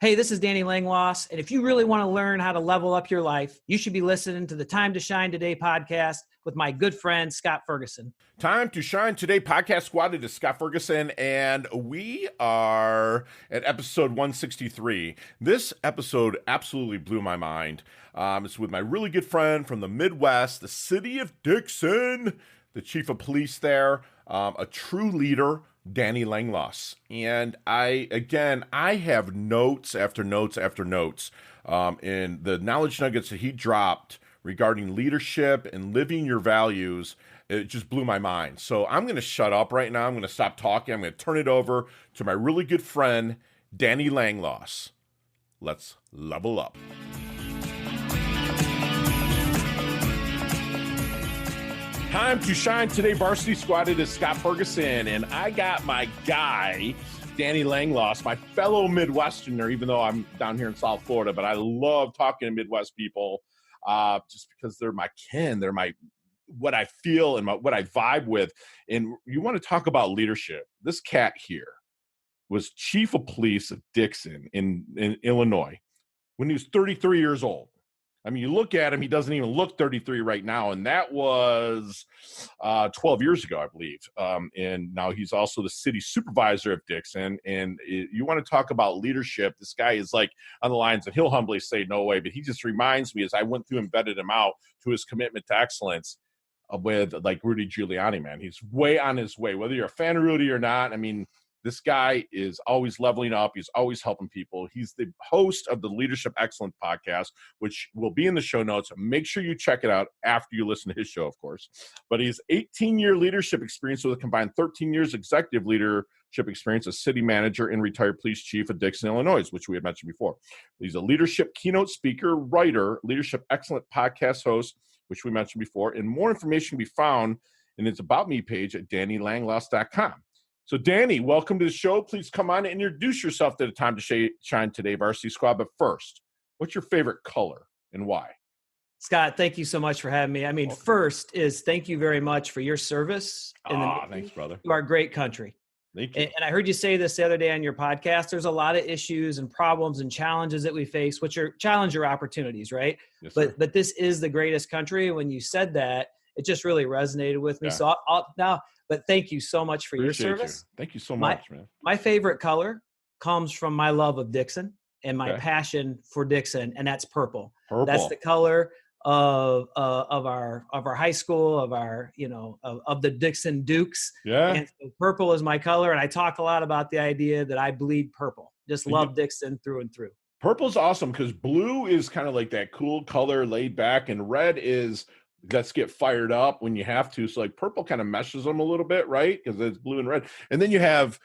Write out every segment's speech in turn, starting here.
Hey, this is Danny Langloss, and if you really want to learn how to level up your life, you should be listening to the Time to Shine Today podcast with my good friend, Scott Ferguson. Time to Shine Today podcast squad. It is Scott Ferguson, and we are at episode 163. This episode absolutely blew my mind. It's with my really good friend from the Midwest, the city of Dixon, the chief of police there, a true leader, Danny Langloss. And I have notes after notes after notes in the knowledge nuggets that he dropped regarding leadership and living your values. It just blew my mind. So I'm going to shut up right now. I'm going to stop talking. I'm going to turn it over to my really good friend, Danny Langloss. Let's level up. Time to Shine Today Varsity Squad. It is Scott Ferguson, and I got my guy, Danny Langloss, my fellow Midwesterner, even though I'm down here in South Florida, but I love talking to Midwest people just because they're my kin. They're what I feel and what I vibe with. And you want to talk about leadership. This cat here was chief of police of Dixon in Illinois when he was 33 years old. I mean, you look at him, he doesn't even look 33 right now, and that was 12 years ago, I believe. And now he's also the city supervisor of Dixon, and you want to talk about leadership. This guy is like on the lines, and he'll humbly say no way, but he just reminds me, as I went through and vetted him out, to his commitment to excellence with like Rudy Giuliani, man. He's way on his way, whether you're a fan of Rudy or not. I mean, this guy is always leveling up. He's always helping people. He's the host of the Leadership Excellence podcast, which will be in the show notes. Make sure you check it out after you listen to his show, of course. But he's 18-year leadership experience with a combined 13 years executive leadership experience as city manager and retired police chief of Dixon, Illinois, which we had mentioned before. He's a leadership keynote speaker, writer, leadership excellent podcast host, which we mentioned before. And more information can be found in his About Me page at DannyLangloss.com. So, Danny, welcome to the show. Please come on and introduce yourself to the Time to Shine Today Varsity Squad. But first, what's your favorite color and why? Scott, thank you so much for having me. I mean, first is thank you very much for your service Thanks, brother. to our great country. Thank you. And I heard you say this the other day on your podcast. There's a lot of issues and problems and challenges that we face, which are challenge your opportunities, right? Yes, but this is the greatest country. When you said that, it just really resonated with me. Yeah. So but thank you so much for Appreciate your service. you. Thank you so much, man. My favorite color comes from my love of Dixon and my passion for Dixon, and that's purple. That's the color of our high school, of our of the Dixon Dukes. Yeah. And so purple is my color, and I talk a lot about the idea that I bleed purple. Just love Dixon through and through. Purple's awesome because blue is kind of like that cool color, laid back, and red is let's get fired up when you have to. So like purple kind of meshes them a little bit, right? Because it's blue and red. And then you have,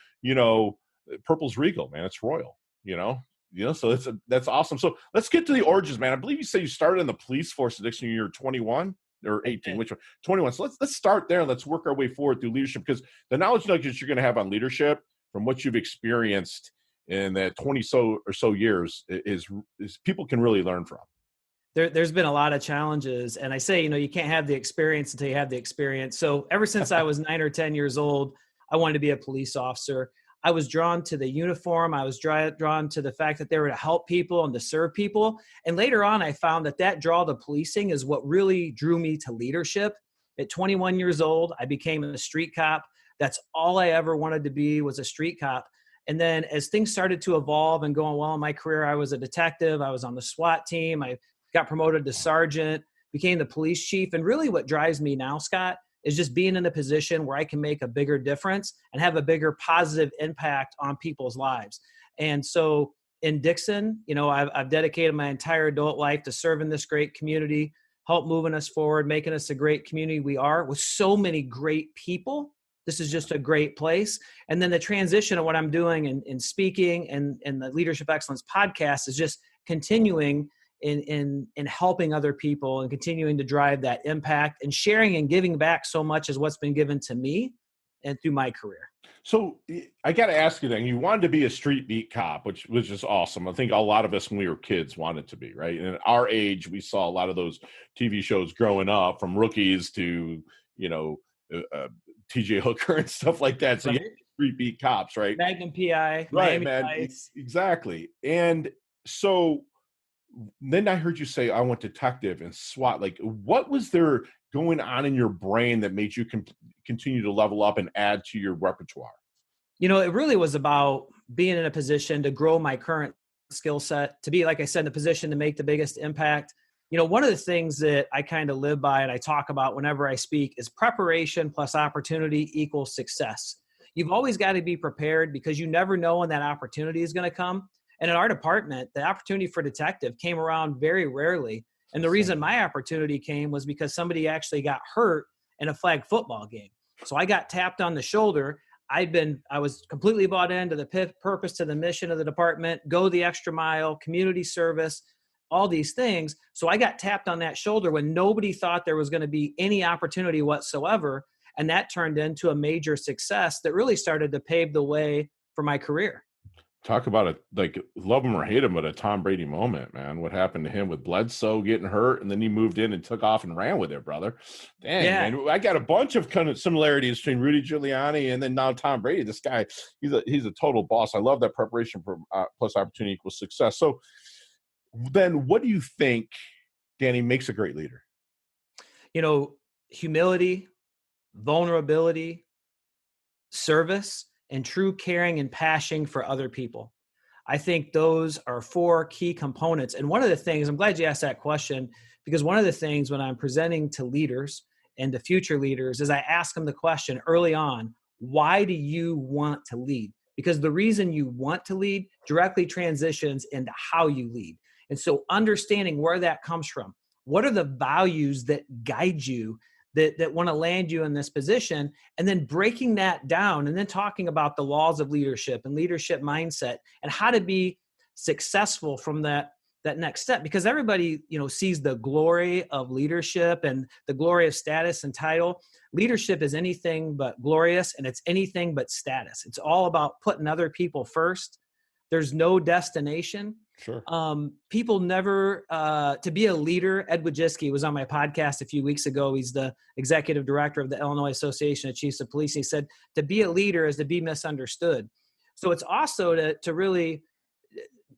purple's regal, man. It's royal, so that's awesome. So let's get to the origins, man. I believe you say you started in the police force at Dixon when you were 21 or 18, which one? 21. So let's start there and let's work our way forward through leadership, because the knowledge nuggets you're going to have on leadership from what you've experienced in that 20 or so years is people can really learn from. There's been a lot of challenges, and I say, you can't have the experience until you have the experience. So ever since I was 9 or 10 years old, I wanted to be a police officer. I was drawn to the uniform. I was drawn to the fact that they were to help people and to serve people. And later on, I found that draw to policing is what really drew me to leadership. At 21 years old, I became a street cop. That's all I ever wanted to be, was a street cop. And then as things started to evolve and going well in my career, I was a detective. I was on the SWAT team. I got promoted to sergeant, became the police chief. And really what drives me now, Scott, is just being in a position where I can make a bigger difference and have a bigger positive impact on people's lives. And so in Dixon, I've dedicated my entire adult life to serving this great community, help moving us forward, making us a great community we are, with so many great people. This is just a great place. And then the transition of what I'm doing in speaking and the Leadership Excellence podcast is just continuing in helping other people and continuing to drive that impact and sharing and giving back so much as what's been given to me and through my career. So I got to ask you then, you wanted to be a street beat cop, which was just awesome. I think a lot of us when we were kids wanted to be, right? And at our age, we saw a lot of those TV shows growing up, from Rookies to, TJ Hooker and stuff like that. So repeat cops, right? Magnum PI, Right, Miami man. Vice. Exactly. And so then I heard you say, I went detective and SWAT. Like, what was there going on in your brain that made you continue to level up and add to your repertoire? It really was about being in a position to grow my current skill set, to be, like I said, in a position to make the biggest impact. One of the things that I kind of live by and I talk about whenever I speak is preparation plus opportunity equals success. You've always got to be prepared because you never know when that opportunity is going to come. And in our department, the opportunity for detective came around very rarely. And the reason my opportunity came was because somebody actually got hurt in a flag football game. So I got tapped on the shoulder. I was completely bought into the purpose, to the mission of the department, go the extra mile, community service, all these things. So I got tapped on that shoulder when nobody thought there was going to be any opportunity whatsoever. And that turned into a major success that really started to pave the way for my career. Talk about it, like, love him or hate him, but a Tom Brady moment, man. What happened to him with Bledsoe getting hurt, and then he moved in and took off and ran with it, brother. Dang, yeah. Man. I got a bunch of kind of similarities between Rudy Giuliani and then now Tom Brady. This guy, he's a total boss. I love that preparation for plus opportunity equals success. So then what do you think, Danny, makes a great leader? Humility, vulnerability, service, and true caring and passion for other people. I think those are 4 key components. And one of the things, I'm glad you asked that question, because one of the things when I'm presenting to leaders and to future leaders is I ask them the question early on, why do you want to lead? Because the reason you want to lead directly transitions into how you lead. And so understanding where that comes from, what are the values that guide you, that want to land you in this position, and then breaking that down and then talking about the laws of leadership and leadership mindset and how to be successful from that next step. Because everybody, sees the glory of leadership and the glory of status and title. Leadership is anything but glorious, and it's anything but status. It's all about putting other people first. There's no destination. Sure. People never, to be a leader. Ed Wojcicki was on my podcast a few weeks ago. He's the executive director of the Illinois Association of Chiefs of Police. He said, to be a leader is to be misunderstood. So it's also to really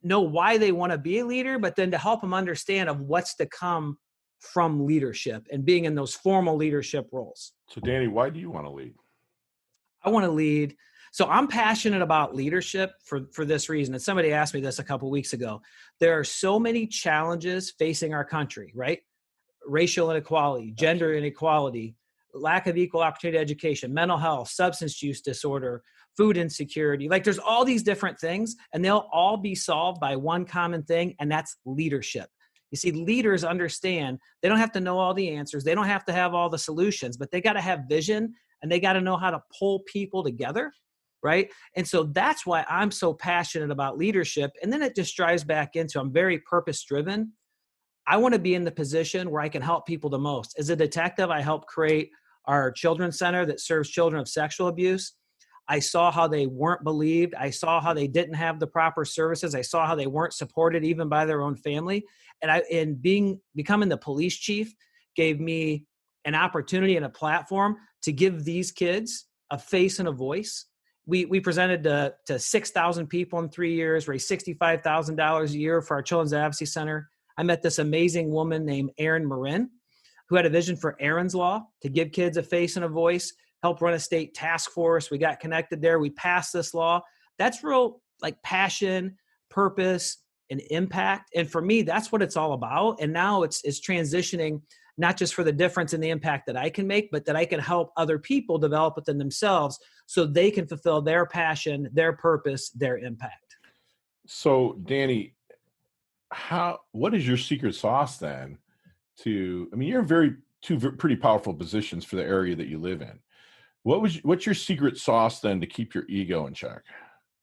know why they want to be a leader, but then to help them understand of what's to come from leadership and being in those formal leadership roles. So Danny, why do you want to lead? I want to lead. So I'm passionate about leadership for this reason. And somebody asked me this a couple of weeks ago. There are so many challenges facing our country, right? Racial inequality, gender inequality, lack of equal opportunity education, mental health, substance use disorder, food insecurity. Like, there's all these different things, and they'll all be solved by one common thing, and that's leadership. You see, leaders understand they don't have to know all the answers. They don't have to have all the solutions, but they got to have vision, and they got to know how to pull people together. Right. And so that's why I'm so passionate about leadership. And then it just drives back into, I'm very purpose driven. I want to be in the position where I can help people the most. As a detective, I helped create our children's center that serves children of sexual abuse. I saw how they weren't believed. I saw how they didn't have the proper services. I saw how they weren't supported even by their own family. And becoming the police chief gave me an opportunity and a platform to give these kids a face and a voice. We presented to 6,000 people in 3 years, raised $65,000 a year for our Children's Advocacy Center. I met this amazing woman named Erin Marin, who had a vision for Aaron's Law to give kids a face and a voice, help run a state task force. We got connected there. We passed this law. That's real, like, passion, purpose, and impact. And for me, that's what it's all about. And now it's transitioning, not just for the difference in the impact that I can make, but that I can help other people develop within themselves so they can fulfill their passion, their purpose, their impact. So Danny, what is your secret sauce then you're in two pretty powerful positions for the area that you live in. What's your secret sauce then to keep your ego in check?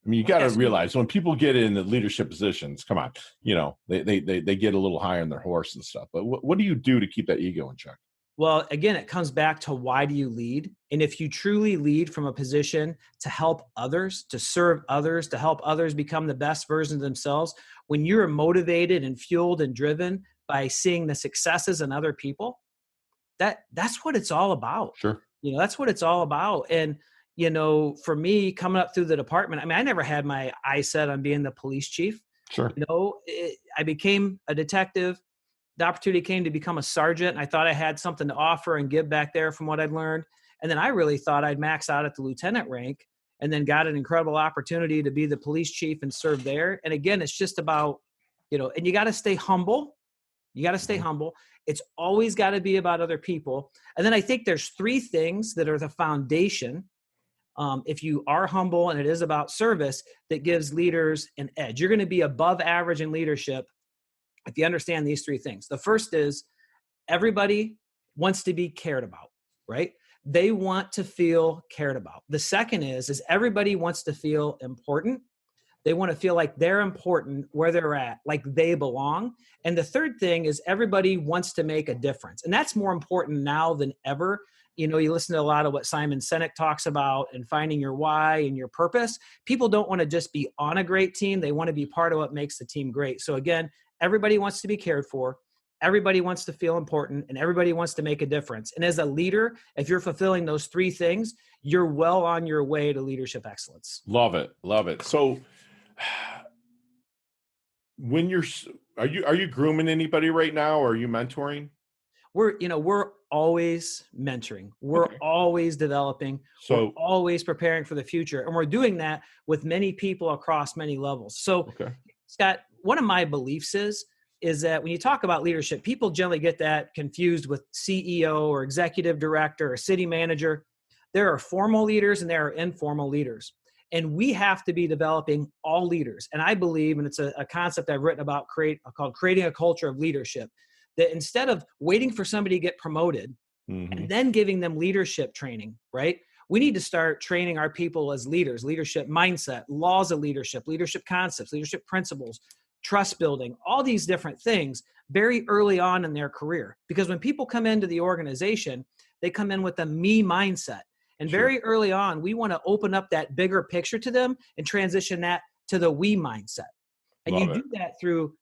I mean, you got to realize when people get in the leadership positions, come on, they get a little high on their horse and stuff. But what do you do to keep that ego in check? Well, again, it comes back to, why do you lead? And if you truly lead from a position to help others, to serve others, to help others become the best version of themselves, when you're motivated and fueled and driven by seeing the successes in other people, that's what it's all about. Sure. That's what it's all about. And for me coming up through the department, I mean, I never had my eyes set on being the police chief. Sure. I became a detective. The opportunity came to become a sergeant, and I thought I had something to offer and give back there from what I'd learned. And then I really thought I'd max out at the lieutenant rank, and then got an incredible opportunity to be the police chief and serve there. And again, it's just about, and you got to stay humble. You got to stay humble. It's always got to be about other people. And then I think there's three things that are the foundation. If you are humble and it is about service, that gives leaders an edge. You're going to be above average in leadership if you understand these three things. The first is everybody wants to be cared about, right? They want to feel cared about. The second is everybody wants to feel important. They want to feel like they're important where they're at, like they belong. And the third thing is everybody wants to make a difference. And that's more important now than ever. You listen to a lot of what Simon Sinek talks about and finding your why and your purpose. People don't want to just be on a great team. They want to be part of what makes the team great. So again, everybody wants to be cared for. Everybody wants to feel important, and everybody wants to make a difference. And as a leader, if you're fulfilling those three things, you're well on your way to leadership excellence. Love it. Love it. So when are you grooming anybody right now, or are you mentoring? We're always mentoring. We're always developing. So we're always preparing for the future. And we're doing that with many people across many levels. So Scott, one of my beliefs is that when you talk about leadership, people generally get that confused with CEO or executive director or city manager. There are formal leaders and there are informal leaders. And we have to be developing all leaders. And I believe, and it's a concept I've written about called creating a culture of leadership, that instead of waiting for somebody to get promoted and then giving them leadership training, right? We need to start training our people as leaders, leadership mindset, laws of leadership concepts, leadership principles, trust building, all these different things very early on in their career. Because when people come into the organization, they come in with a me mindset. And very early on, we want to open up that bigger picture to them and transition that to the we mindset. And you do that through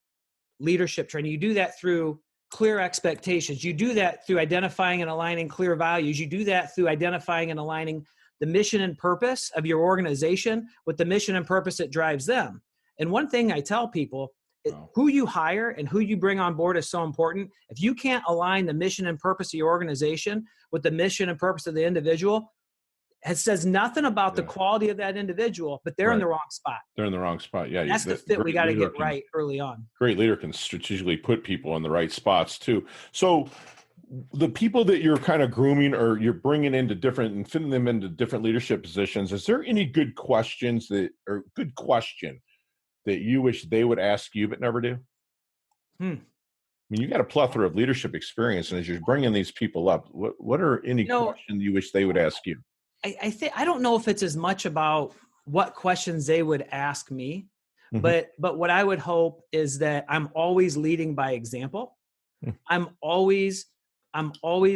leadership training. You do that through clear expectations. You do that through identifying and aligning clear values. You do that through identifying and aligning the mission and purpose of your organization with the mission and purpose that drives them. And one thing I tell people, who you hire and who you bring on board is so important. If you can't align the mission and purpose of your organization with the mission and purpose of the individual, it says nothing about the quality of that individual, but they're in the wrong spot. They're in the wrong spot. Yeah. That's the fit we got to get right early on. Great leader can strategically put people in the right spots too. So the people that you're kind of grooming or you're bringing into different and fitting them into different leadership positions, is there any good question that you wish they would ask you but never do? I mean, you got a plethora of leadership experience, and as you're bringing these people up, what are any questions you wish they would ask you? I don't know if it's as much about what questions they would ask me, but what I would hope is that I'm always leading by example. I'm always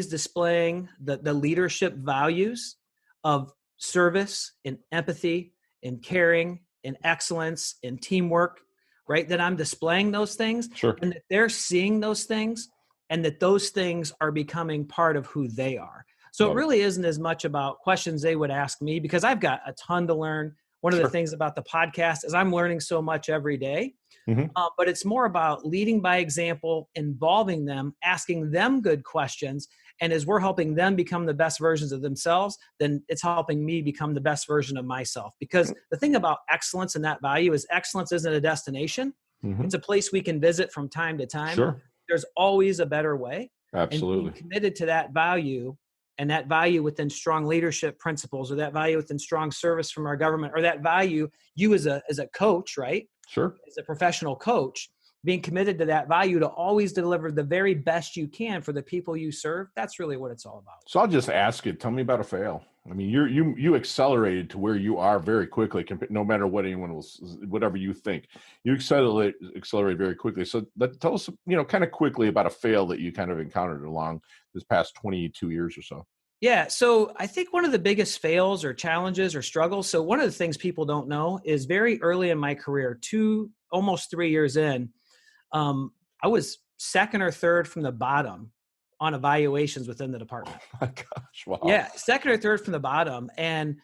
displaying the leadership values of service and empathy and caring and excellence and teamwork, right? That I'm displaying those things and that they're seeing those things and that those things are becoming part of who they are. So it really isn't as much about questions they would ask me, because I've got a ton to learn. One of the things about the podcast is I'm learning so much every day, but it's more about leading by example, involving them, asking them good questions. And as we're helping them become the best versions of themselves, then it's helping me become the best version of myself. Because the thing about excellence and that value is excellence isn't a destination. It's a place we can visit from time to time. There's always a better way. Absolutely. And being committed to that value, and that value within strong leadership principles, or that value within strong service from our government, or that value you as a coach, right? As a professional coach, being committed to that value to always deliver the very best you can for the people you serve. That's really what it's all about. So I'll just ask you, tell me about a fail. I mean, you accelerated to where you are very quickly, no matter what anyone will, whatever you think, you accelerate very quickly. So tell us, kind of quickly about a fail that you kind of encountered along this past 22 years or so. Yeah. So I think one of the biggest fails or challenges or struggles. So one of the things people don't know is very early in my career, almost 3 years in, I was second or third from the bottom on evaluations within the department. Oh my gosh. Wow. Yeah. Second or third from the bottom. And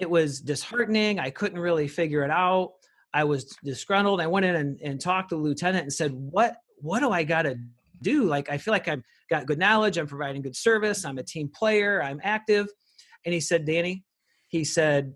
it was disheartening. I couldn't really figure it out. I was disgruntled. I went in and talked to the lieutenant and said, what do I got to do? Like, I feel like I've got good knowledge. I'm providing good service. I'm a team player. I'm active. And he said, Danny, he said,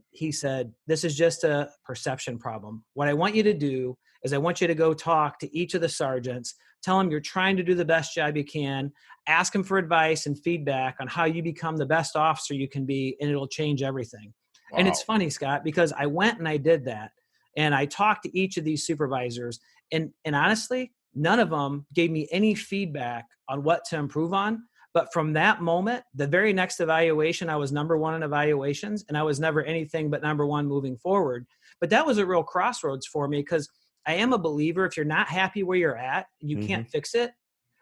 this is just a perception problem. What I want you to do is I want you to go talk to each of the sergeants, tell them you're trying to do the best job you can, ask them for advice and feedback on how you become the best officer you can be, and it'll change everything. Wow. And it's funny, Scott, because I went and I did that. And I talked to each of these supervisors, and honestly, none of them gave me any feedback on what to improve on. But from that moment, the very next evaluation, I was number one in evaluations, and I was never anything but number one moving forward. But that was a real crossroads for me, because I am a believer, if you're not happy where you're at, you can't fix it.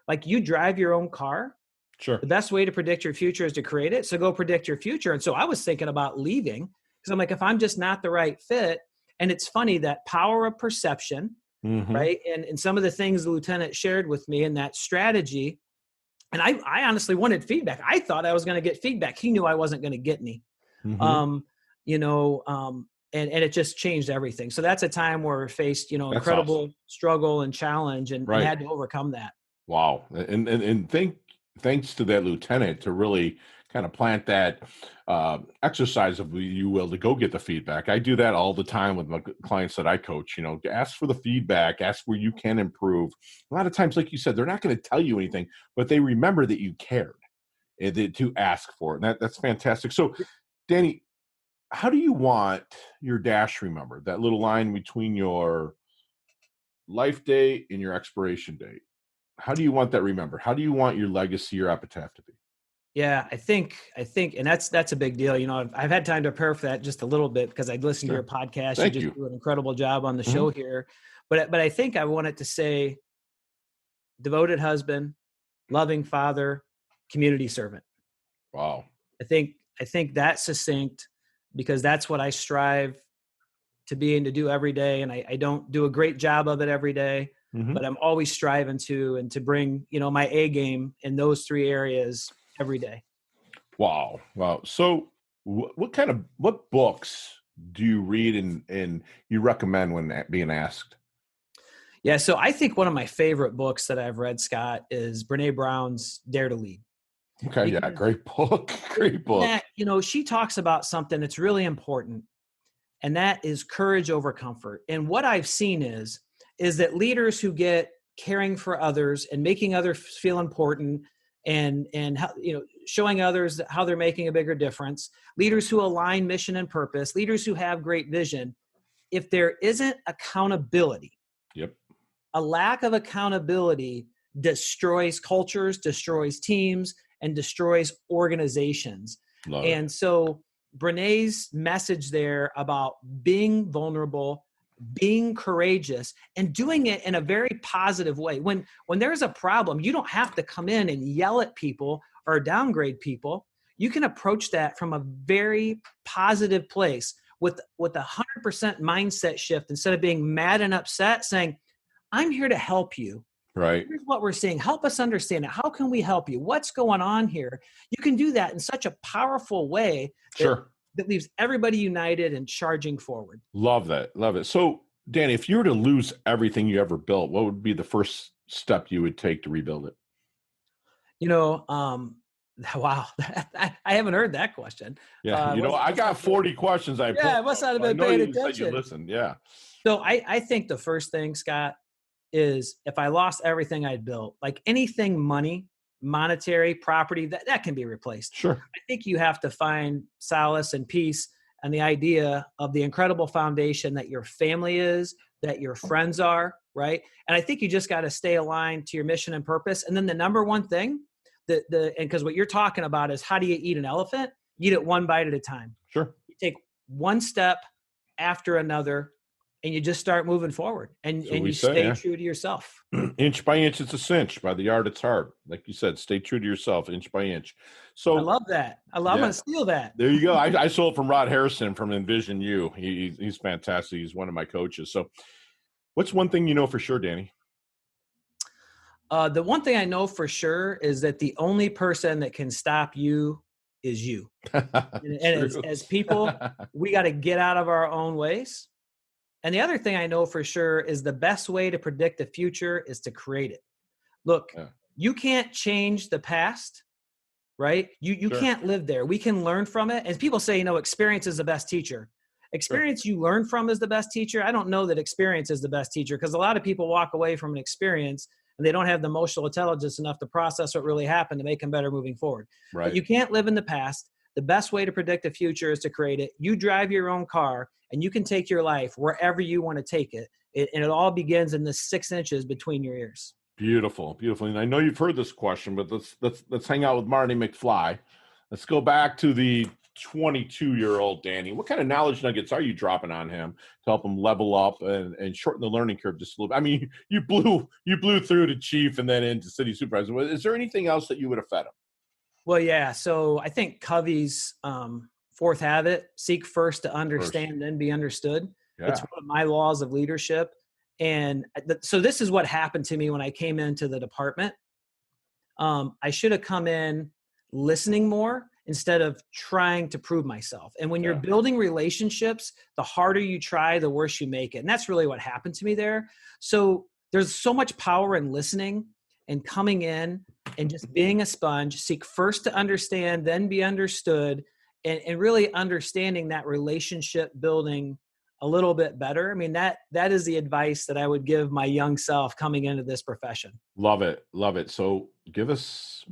Like, you drive your own car. Sure. The best way to predict your future is to create it. So go predict your future. And so I was thinking about leaving, because I'm like, if I'm just not the right fit. And it's funny, that power of perception, right? And some of the things the lieutenant shared with me in that strategy, and I honestly wanted feedback. I thought I was going to get feedback. He knew I wasn't going to get any, and it just changed everything. So that's a time where we faced, incredible struggle and challenge, and had to overcome that. Wow. And thanks to that lieutenant to really kind of plant that exercise, if you will, to go get the feedback. I do that all the time with my clients that I coach. Ask for the feedback, ask where you can improve. A lot of times, like you said, they're not going to tell you anything, but they remember that you cared to ask for it. And that's fantastic. So, Danny, how do you want your dash remembered? That little line between your life date and your expiration date. How do you want that remembered? How do you want your legacy, your epitaph to be? Yeah, I think, and that's a big deal. I've had time to prepare for that just a little bit, because I'd listened to your podcast. Thank you you. just do an incredible job on the show here. But I think I want it to say devoted husband, loving father, community servant. Wow. I think that's succinct, because that's what I strive to be and to do every day. And I don't do a great job of it every day, but I'm always striving to bring, my A game in those three areas every day. Wow. So what books do you read and you recommend when being asked? Yeah. So I think one of my favorite books that I've read, Scott, is Brene Brown's Dare to Lead. Okay. Yeah. Great book. Great book. She talks about something that's really important, and that is courage over comfort. And what I've seen is that leaders who get caring for others and making others feel important, and showing others how they're making a bigger difference, leaders who align mission and purpose, leaders who have great vision, if there isn't accountability, a lack of accountability destroys cultures, destroys teams, and destroys organizations. And so Brené's message there about being vulnerable, being courageous, and doing it in a very positive way. When there's a problem, you don't have to come in and yell at people or downgrade people. You can approach that from a very positive place with 100% mindset shift, instead of being mad and upset, saying, I'm here to help you. Right. Here's what we're seeing. Help us understand it. How can we help you? What's going on here? You can do that in such a powerful way that leaves everybody united and charging forward. Love that. Love it. So, Danny, if you were to lose everything you ever built, what would be the first step you would take to rebuild it? Wow. I haven't heard that question. Yeah. I got 40 questions. I must not have been paying attention. You listened. Yeah. So I think the first thing, Scott, is if I lost everything I'd built, like anything monetary, property, that can be replaced. Sure. I think you have to find solace and peace and the idea of the incredible foundation that your family is, that your friends are, right? And I think you just got to stay aligned to your mission and purpose. And then the number one thing, because what you're talking about is, how do you eat an elephant? You eat it one bite at a time. Sure. You take one step after another, and you just start moving forward, and you stay true to yourself. Inch by inch, it's a cinch. By the yard, it's hard. Like you said, stay true to yourself, inch by inch. So I love that. I'm going to steal that. There you go. I stole it from Rod Harrison from Envision You. He's fantastic. He's one of my coaches. So what's one thing you know for sure, Danny? The one thing I know for sure is that the only person that can stop you is you. And True. as people, we got to get out of our own ways. And the other thing I know for sure is the best way to predict the future is to create it. Look, Yeah. you can't change the past, right? You Sure. can't live there. We can learn from it. And people say, experience is the best teacher. Experience you learn from is the best teacher. I don't know that experience is the best teacher, because a lot of people walk away from an experience and they don't have the emotional intelligence enough to process what really happened to make them better moving forward. Right. But you can't live in the past. The best way to predict the future is to create it. You drive your own car and you can take your life wherever you want to take it. And it all begins in the 6 inches between your ears. Beautiful, beautiful. And I know you've heard this question, but let's hang out with Marty McFly. Let's go back to the 22-year-old Danny. What kind of knowledge nuggets are you dropping on him to help him level up and shorten the learning curve just a little bit? I mean, you blew through to chief and then into city supervisor. Is there anything else that you would have fed him? Well, yeah. So I think Covey's fourth habit: seek first to understand, then be understood. Yeah. It's one of my laws of leadership. And so this is what happened to me when I came into the department. I should have come in listening more instead of trying to prove myself. And when you're building relationships, the harder you try, the worse you make it. And that's really what happened to me there. So there's so much power in listening and coming in and just being a sponge. Seek first to understand, then be understood, and really understanding that relationship building a little bit better. I mean, that is the advice that I would give my young self coming into this profession. Love it. Love it. So give us,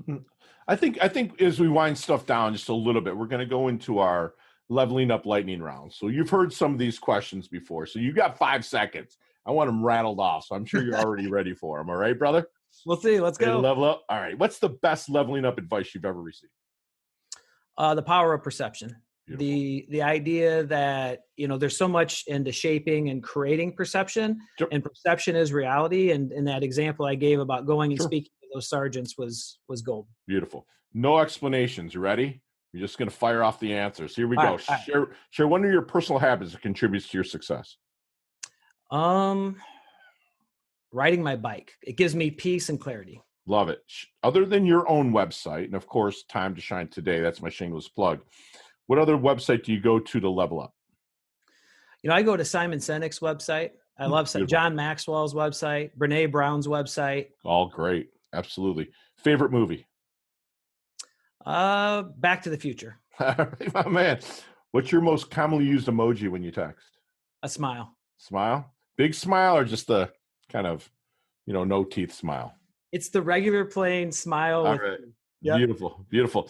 I think as we wind stuff down just a little bit, we're going to go into our leveling up lightning round. So you've heard some of these questions before. So you got 5 seconds. I want them rattled off. So I'm sure you're already ready for them. All right, brother? We'll see. Let's go. Level up. All right. What's the best leveling up advice you've ever received? The power of perception. Beautiful. The idea that, there's so much into shaping and creating perception, and perception is reality. And in that example I gave about going and speaking to those sergeants was gold. Beautiful. No explanations. You ready? You're just going to fire off the answers. Here we go. Share one of your personal habits that contributes to your success. Riding my bike. It gives me peace and clarity. Love it. Other than your own website, and of course, Time to Shine Today, that's my shameless plug. What other website do you go to level up? I go to Simon Sinek's website. I love John Maxwell's website, Brene Brown's website. All great. Absolutely. Favorite movie? Back to the Future. All right, my man. What's your most commonly used emoji when you text? A smile. Smile? Big smile, or just the kind of, no teeth smile? It's the regular plain smile. All right. Yep. Beautiful. Beautiful.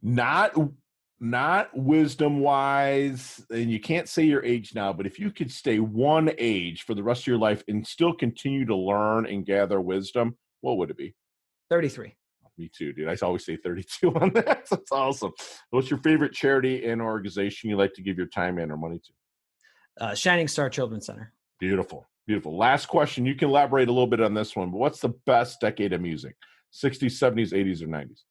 Not wisdom wise, and you can't say your age now, but if you could stay one age for the rest of your life and still continue to learn and gather wisdom, what would it be? 33. Me too, dude. I always say 32 on that. That's awesome. What's your favorite charity and organization you like to give your time and or money to? Shining Star Children's Center. Probably Beautiful. Last question. You can elaborate a little bit on this one, but what's the best decade of music? 60s, 70s, 80s, or 90s?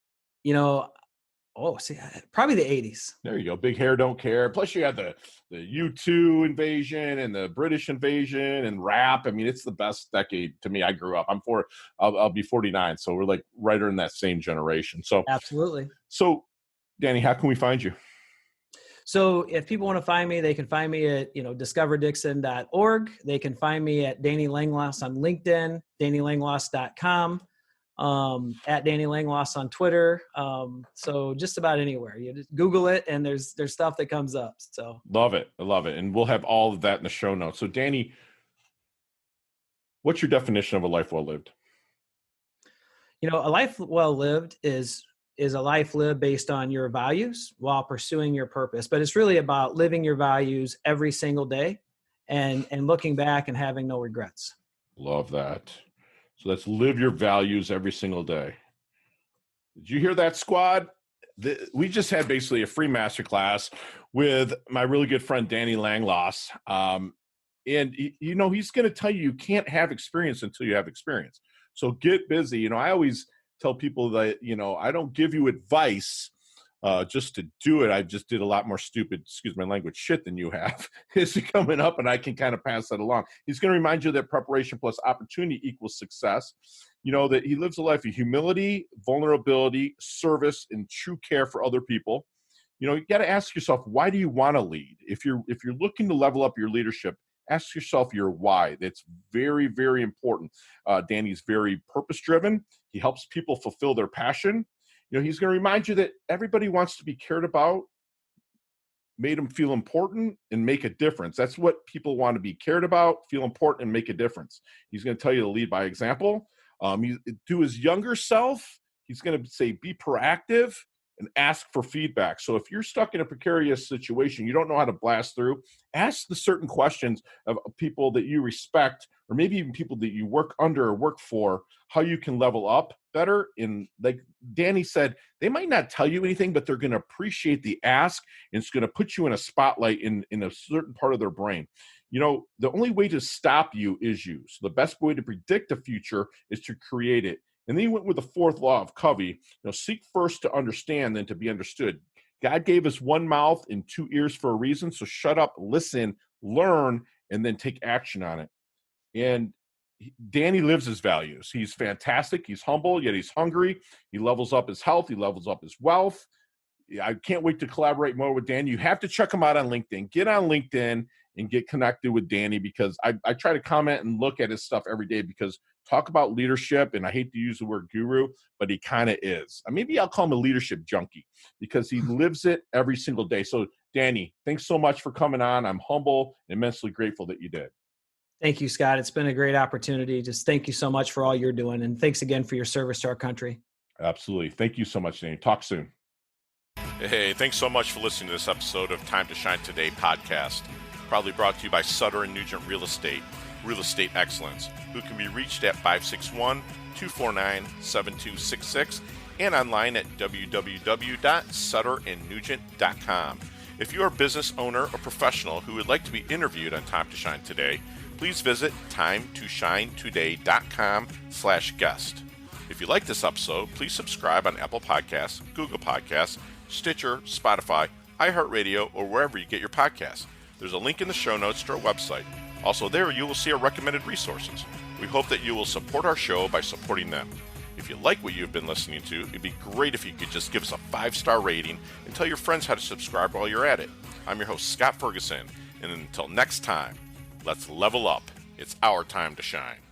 Probably the 80s. There you go. Big Hair Don't Care. Plus you have the U2 invasion and the British invasion and rap. I mean, it's the best decade to me. I grew up. I'll be 49. So we're like right in that same generation. So absolutely. So Danny, how can we find you? So if people want to find me, they can find me at, discoverdixon.org. They can find me at Danny Langloss on LinkedIn, DannyLangloss.com. At Danny Langloss on Twitter. So just about anywhere. You just Google it and there's stuff that comes up. So love it. I love it. And we'll have all of that in the show notes. So Danny, what's your definition of a life well lived? A life well lived is a life lived based on your values while pursuing your purpose. But it's really about living your values every single day and looking back and having no regrets. Love that. So let's live your values every single day. Did you hear that, squad? We just had basically a free masterclass with my really good friend, Danny Langloss. And, he's going to tell you can't have experience until you have experience. So get busy. I always tell people that, I don't give you advice just to do it. I just did a lot more stupid, excuse my language, shit than you have. Is coming up, and I can kind of pass that along. He's going to remind you that preparation plus opportunity equals success. You know, that he lives a life of humility, vulnerability, service, and true care for other people. You know, you got to ask yourself, why do you want to lead? If you're looking to level up your leadership, ask yourself your why. That's very, very important. Danny's very purpose-driven. He helps people fulfill their passion. You know, he's going to remind you that everybody wants to be cared about, made them feel important, and make a difference. That's what people want, to be cared about, feel important, and make a difference. He's going to tell you to lead by example. To his younger self, he's going to say, be proactive and ask for feedback. So if you're stuck in a precarious situation, you don't know how to blast through, ask the certain questions of people that you respect, or maybe even people that you work under or work for, how you can level up better. And like Danny said, they might not tell you anything, but they're going to appreciate the ask, and it's going to put you in a spotlight in a certain part of their brain. You know, the only way to stop you is you. So the best way to predict the future is to create it. And then he went with the fourth law of Covey, you know, seek first to understand, then to be understood. God gave us one mouth and two ears for a reason. So shut up, listen, learn, and then take action on it. And Danny lives his values. He's fantastic. He's humble, yet he's hungry. He levels up his health. He levels up his wealth. I can't wait to collaborate more with Danny. You have to check him out on LinkedIn. Get on LinkedIn and get connected with Danny, because I try to comment and look at his stuff every day, because talk about leadership, and I hate to use the word guru, but he kind of is. Maybe I'll call him a leadership junkie, because he lives it every single day. So Danny, thanks so much for coming on. I'm humble and immensely grateful that you did. Thank you, Scott. It's been a great opportunity. Just thank you so much for all you're doing. And thanks again for your service to our country. Absolutely. Thank you so much, Danny. Talk soon. Hey, thanks so much for listening to this episode of Time to Shine Today podcast. Proudly brought to you by Sutter & Nugent Real Estate Excellence, who can be reached at 561-249-7266 and online at www.sutterandnugent.com. If you're a business owner or professional who would like to be interviewed on Time to Shine Today, please visit timetoshinetoday.com/guest. If you like this episode, please subscribe on Apple Podcasts, Google Podcasts, Stitcher, Spotify, iHeartRadio, or wherever you get your podcasts. There's a link in the show notes to our website. Also there, you will see our recommended resources. We hope that you will support our show by supporting them. If you like what you've been listening to, it'd be great if you could just give us a 5-star rating and tell your friends how to subscribe while you're at it. I'm your host, Scott Ferguson, and until next time, let's level up. It's our time to shine.